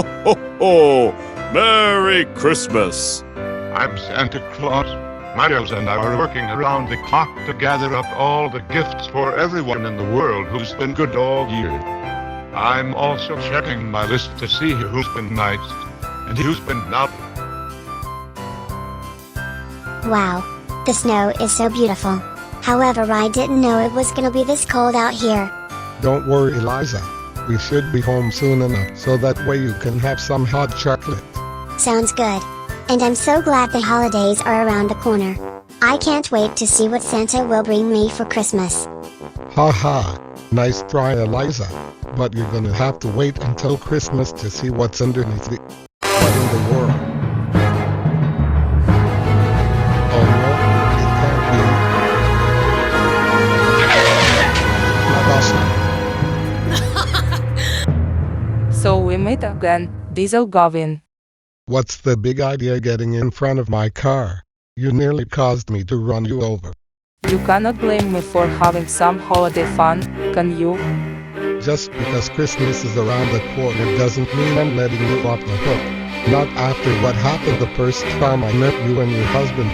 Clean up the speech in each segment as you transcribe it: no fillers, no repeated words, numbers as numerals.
ho, ho, ho! Merry Christmas! I'm Santa Claus. My elves and I are working around the clock to gather up all the gifts for everyone in the world who's been good all year. I'm also checking my list to see who's been nice and who's been naughty. Wow. The snow is so beautiful. However, I didn't know it was gonna be this cold out here. Don't worry, Eliza. We should be home soon enough so that way you can have some hot chocolate. Sounds good. And I'm so glad the holidays are around the corner. I can't wait to see what Santa will bring me for Christmas. Haha. Nice try, Eliza. But you're gonna have to wait until Christmas to see what's underneath the... What in the world? Oh no, it can't be. So we meet again, Diesel Gavin. What's the big idea getting in front of my car? You nearly caused me to run you over. You cannot blame me for having some holiday fun, can you? Just because Christmas is around the corner doesn't mean I'm letting you off the hook. Not after what happened the first time I met you and your husband.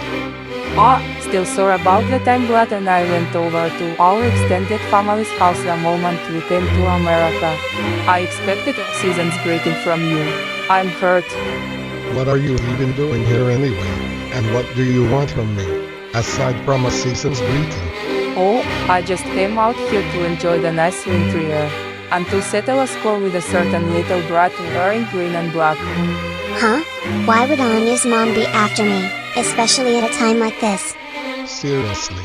Still sore about the time Vlad and I went over to our extended family's house the moment we came to America. I expected a season's greeting from you. I'm hurt. What are you even doing here anyway? And what do you want from me, aside from a season's greeting? Oh, I just came out here to enjoy the nice wintry air, and to settle a score with a certain little brat wearing green and black. Huh? Why would Anya's mom be after me, especially at a time like this? Seriously,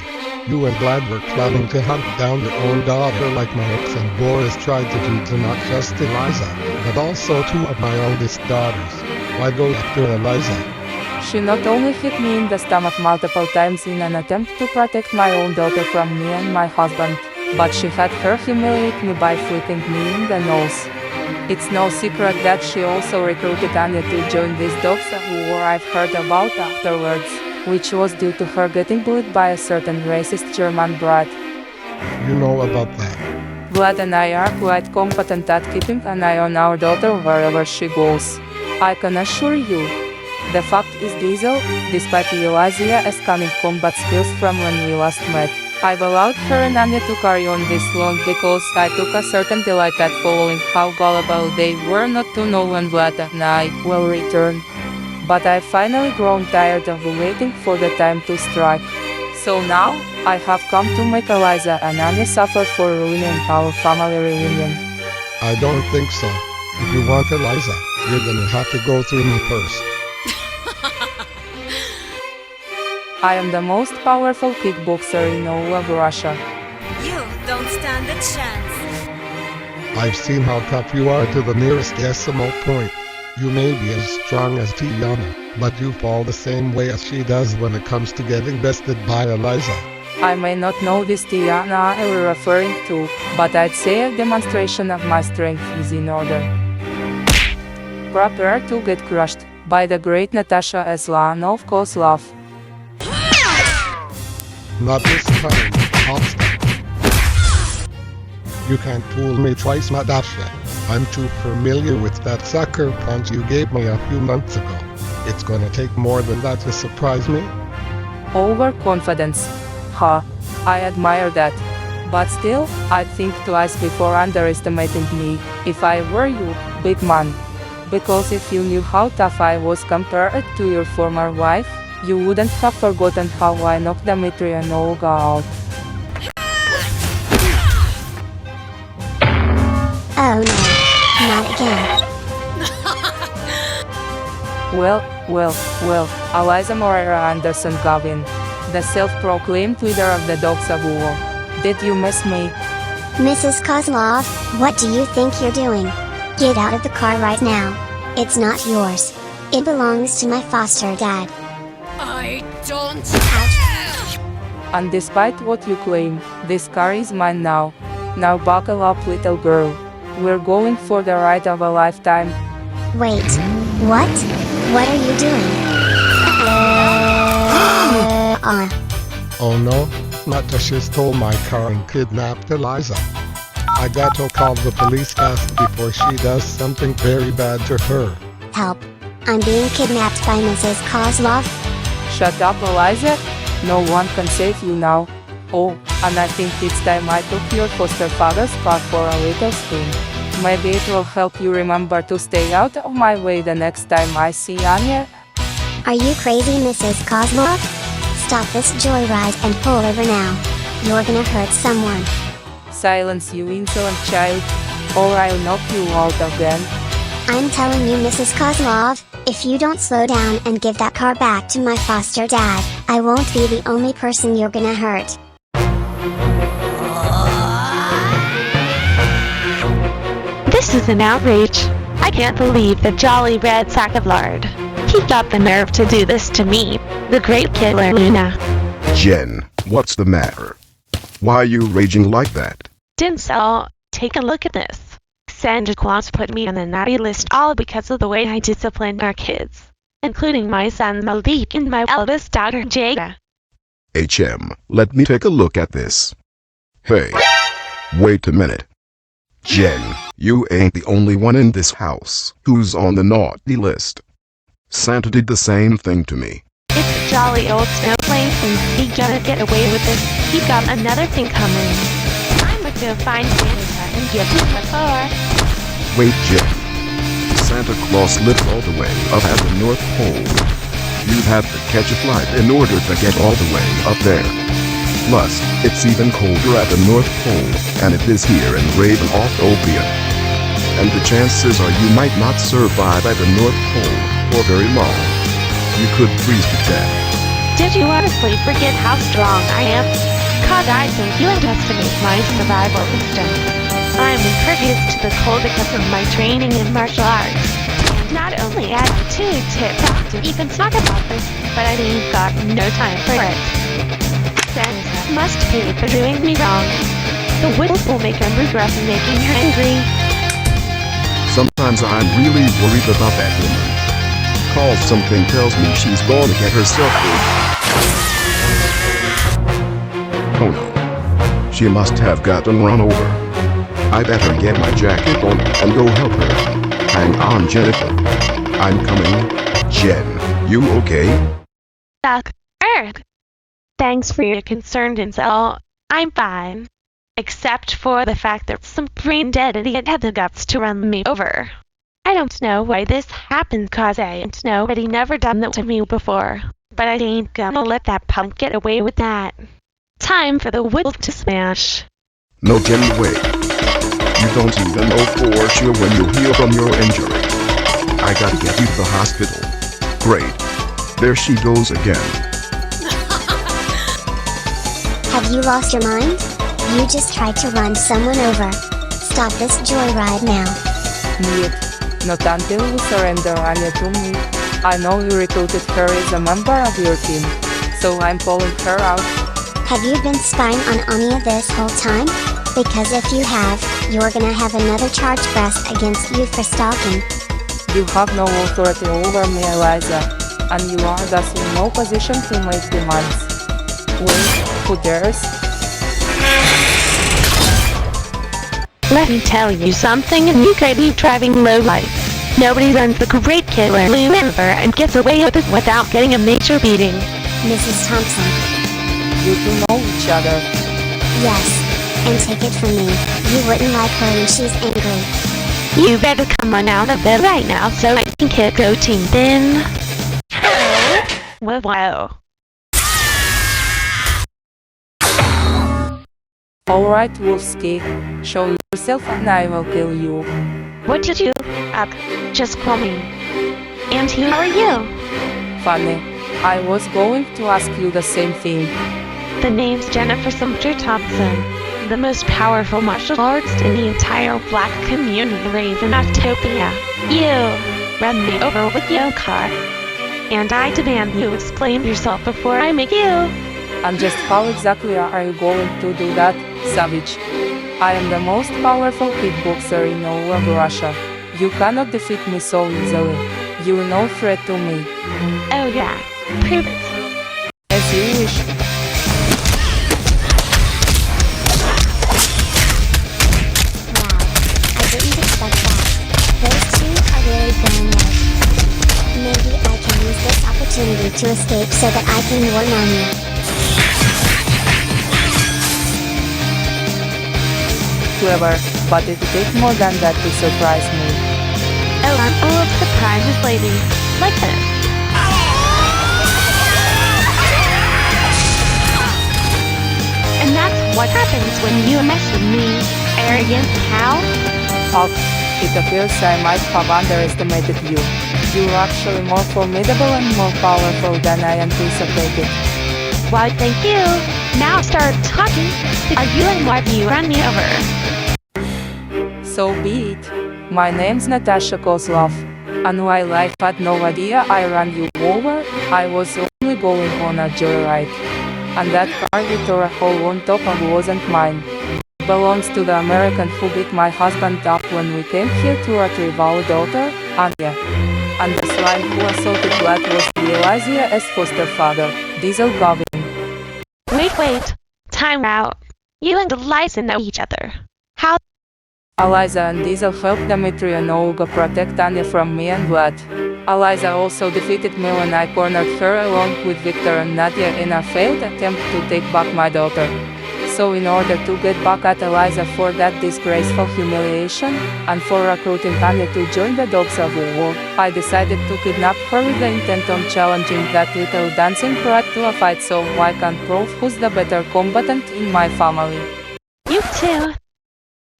you and Vlad were planning to hunt down your own daughter like my ex and Boris tried to do to not just Eliza, but also two of my oldest daughters. Why go after Eliza? She not only hit me in the stomach multiple times in an attempt to protect my own daughter from me and my husband, but she had her humiliate me by flicking me in the nose. It's no secret that she also recruited Anya to join these dogs who I've heard about afterwards, which was due to her getting bullied by a certain racist German brat. You know about that. Vlad and I are quite competent at keeping an eye on our daughter wherever she goes. I can assure you. The fact is, Diesel, despite Eliza's cunning combat skills from when we last met, I've allowed her and Anya to carry on this long because I took a certain delight at following how gullible they were not to know when Vlad and I will return. But I've finally grown tired of waiting for the time to strike. So now, I have come to make Eliza and Anya suffer for ruining our family reunion. I don't think so. If you want Eliza, you're gonna have to go through me first. I am the most powerful kickboxer in all of Russia. You don't stand a chance. I've seen how tough you are to the nearest decimal point. You may be as strong as Tiana, but you fall the same way as she does when it comes to getting bested by Eliza. I may not know this Tiana you're referring to, but I'd say a demonstration of my strength is in order. Prepare to get crushed by the great Natasha Eslanov Kozlov. Not this time, Hopster. You can't fool me twice, Natasha. I'm too familiar with that sucker punch you gave me a few months ago. It's gonna take more than that to surprise me. Overconfidence. Ha, I admire that. But still, I'd think twice before underestimating me, if I were you, big man. Because if you knew how tough I was compared to your former wife, you wouldn't have forgotten how I knocked Dmitry and Olga out. Oh no, not again. Well, Eliza Moreira Anderson Gavin, the self-proclaimed leader of the Dogs of War. Did you miss me? Mrs. Kozlov, what do you think you're doing? Get out of the car right now. It's not yours. It belongs to my foster dad. I don't Ouch. And despite what you claim, this car is mine now. Now buckle up, little girl. We're going for the ride of a lifetime. Wait, what? What are you doing? Oh no, Natasha stole my car and kidnapped Eliza. I got to call the police fast before she does something very bad to her. Help. I'm being kidnapped by Mrs. Kozlov. Shut up, Eliza. No one can save you now. Oh, and I think it's time I took your foster father's car for a little spin. Maybe it will help you remember to stay out of my way the next time I see Anya. Are you crazy, Mrs. Kozlov? Stop this joyride and pull over now. You're gonna hurt someone. Silence, you insolent child, or I'll knock you out again. I'm telling you, Mrs. Kozlov, if you don't slow down and give that car back to my foster dad, I won't be the only person you're gonna hurt. This is an outrage. I can't believe the jolly red sack of lard. He got the nerve to do this to me, the great killer Luna. Jen, what's the matter? Why are you raging like that? Denzel, take a look at this. Santa Claus put me on the naughty list all because of the way I disciplined our kids, including my son Malik and my eldest daughter Jada. HM, let me take a look at this. Hey, wait a minute. Jen, you ain't the only one in this house who's on the naughty list. Santa did the same thing to me. It's a jolly old snowflake and he gonna get away with it. He got another thing coming. I'm gonna go find Santa and give him a car. Wait, Jen. Santa Claus lives all the way up at the North Pole. You'd have to catch a flight in order to get all the way up there. Plus, it's even colder at the North Pole, and it is here in Raven-Ophobia. And the chances are you might not survive at the North Pole for very long. You could freeze to death. Did you honestly forget how strong I am? Cause I think you underestimate my survival instinct. I'm impervious to the cold because of my training in martial arts. Not only am I too tip-top to even talk about this, but I ain't got no time for it. Santa must pay for doing me wrong. The whistles will make her regret making her angry. Sometimes I'm really worried about that woman. Cause something tells me she's gonna get herself killed. Oh no. She must have gotten run over. I better get my jacket on and go help her. Hang on, Jennifer. I'm coming. Jen, you okay? Erg. Thanks for your concern, Denzel. I'm fine. Except for the fact that some brain-dead idiot had the guts to run me over. I don't know why this happened cause I ain't nobody never done that to me before. But I ain't gonna let that punk get away with that. Time for the whittle to smash. No, Jen, wait. You don't even know for sure when you'll heal from your injury. I gotta get you to the hospital. Great. There she goes again. Have you lost your mind? You just tried to run someone over. Stop this joyride now. Niet. Not until you surrender Anya to me. I know you recruited her as a member of your team, so I'm pulling her out. Have you been spying on Anya this whole time? Because if you have, you're gonna have another charge pressed against you for stalking. You have no authority over me, Eliza, and you are thus in no position to make demands. Wait, who dares? Let me tell you something, and you could be driving low life. Nobody runs the great killer Lou ever and gets away with it without getting a major beating. Mrs. Thompson. You two know each other. Yes. And take it from me, you wouldn't like her when she's angry. You better come on out of bed right now so I can get go team then. Whoa. Alright, Wolfski, show yourself and I will kill you. What did you? Just call me. And who are you? Funny, I was going to ask you the same thing. The name's Jennifer Sumter Thompson, the most powerful martial artist in the entire black community raised in Octopia. You run me over with your car. And I demand you explain yourself before I make you. And just how exactly are you going to do that, Savage? I am the most powerful kickboxer in all of Russia. You cannot defeat me so easily. You're no threat to me. Oh yeah, prove it. As you wish. to escape so that I can warn on you. Clever, but it takes more than that to surprise me. Oh, I'm full of surprises lately. Like this. And that's what happens when you mess with me, arrogant cow. Oh, it appears I might have underestimated you. You're actually more formidable and more powerful than I anticipated. Why, thank you. Now start talking. Are you and why do you run me over? So be it. My name's Natasha Kozlov. And while I had no idea I ran you over, I was only going on a joyride. And that car you tore a hole on top of wasn't mine. It belongs to the American who beat my husband up when we came here to retrieve our daughter, Anya. And the slime who assaulted Vlad was the Eliza's foster father, Diesel Gavin. Wait. Time out. You and Eliza know each other. How? Eliza and Diesel helped Dmitry and Olga protect Anya from me and Vlad. Eliza also defeated me when I cornered her along with Victor and Nadia in a failed attempt to take back my daughter. So in order to get back at Eliza for that disgraceful humiliation, and for recruiting Anya to join the Dogs of War, I decided to kidnap her with the intent on challenging that little dancing brat to a fight so I can prove who's the better combatant in my family. You too.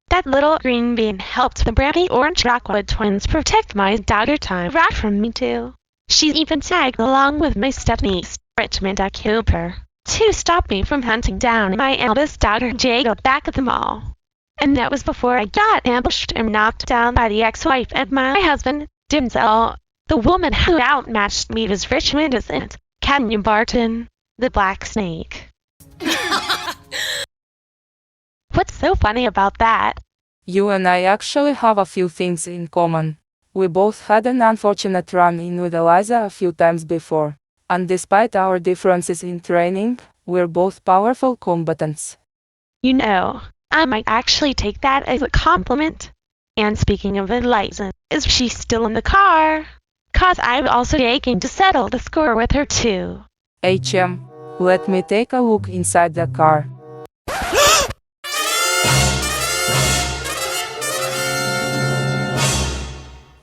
That little green bean helped the bratty orange Rockwood twins protect my daughter Time Rat from me too. She even tagged along with my stepniece, Richmond Cooper, to stop me from hunting down my eldest daughter Jago back at the mall. And that was before I got ambushed and knocked down by the ex-wife of my husband, Denzel. The woman who outmatched me was Richmond isn't, Kenya Barton, the Black Snake. What's so funny about that? You and I actually have a few things in common. We both had an unfortunate run-in with Eliza a few times before. And despite our differences in training, we're both powerful combatants. You know, I might actually take that as a compliment. And speaking of Eliza, is she still in the car? 'Cause I'm also aching to settle the score with her too. Let me take a look inside the car.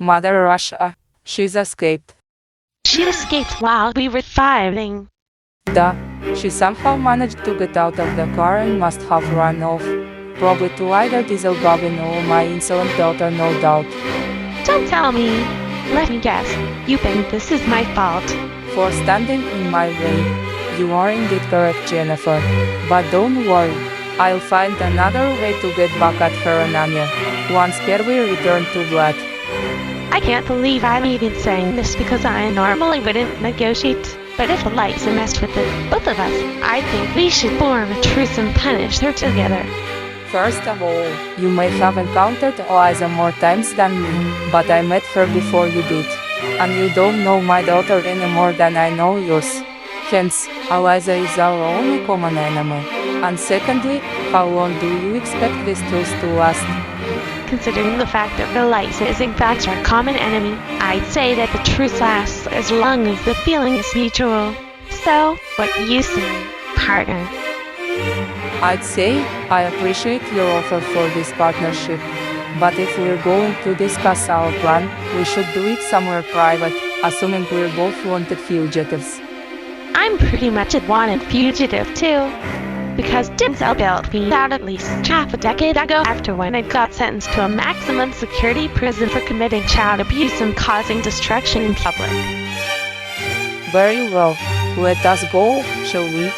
Mother Russia, she's escaped. She escaped while we were fighting. Duh, she somehow managed to get out of the car and must have run off. Probably to either Diesel Gavin or my insolent daughter, no doubt. Don't tell me. Let me guess. You think this is my fault? For standing in my way. You are indeed correct, Jennifer. But don't worry. I'll find another way to get back at her and Anya. Once we return to Vlad. I can't believe I'm even saying this because I normally wouldn't negotiate. But if Eliza messed with both of us, I think we should form a truce and punish her together. First of all, you may have encountered Eliza more times than me, but I met her before you did. And you don't know my daughter any more than I know yours. Hence, Eliza is our only common enemy. And secondly, how long do you expect this truce to last? Considering the fact that Eliza is in fact our common enemy, I'd say that the truce lasts as long as the feeling is mutual. So, what you say, partner? I'd say, I appreciate your offer for this partnership. But if we're going to discuss our plan, we should do it somewhere private, assuming we're both wanted fugitives. I'm pretty much a wanted fugitive too. Because Denzel bailed me out at least half a decade ago after when I got sentenced to a maximum security prison for committing child abuse and causing destruction in public. Very well. Let us go, shall we?